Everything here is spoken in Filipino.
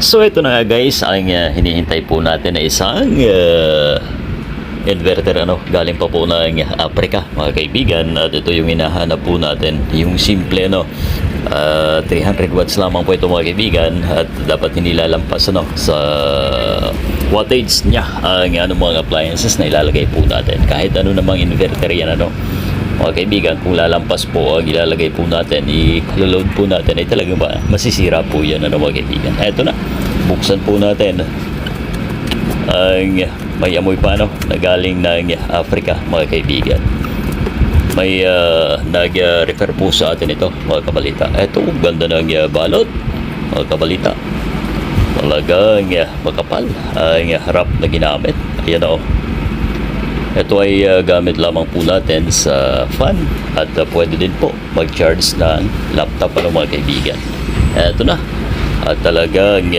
So ito na nga guys, ang hinihintay po natin na isang inverter galing pa po ng Africa mga kaibigan, at ito yung hinahanap po natin, yung simple 300 watts lamang po ito mga kaibigan, at dapat hindi lalampas sa wattage niya ang mga appliances na ilalagay po natin. Kahit ano namang inverter yan mga kaibigan, kung lalampas po ang ilalagay po natin, i-load po natin, ay talagang masisira po yan mga kaibigan. Eto na, buksan po natin ang may amoy pa na galing ng Africa mga kaibigan. May nag-refer po sa atin ito mga kabalita. Eto, ganda ng balot mga kabalita, talagang makapal ang harap na ginamit. Ayan ito ay gamit lamang po natin sa fan, at pwede din po mag-charge ng laptop mga kaibigan. Eto na, at talagang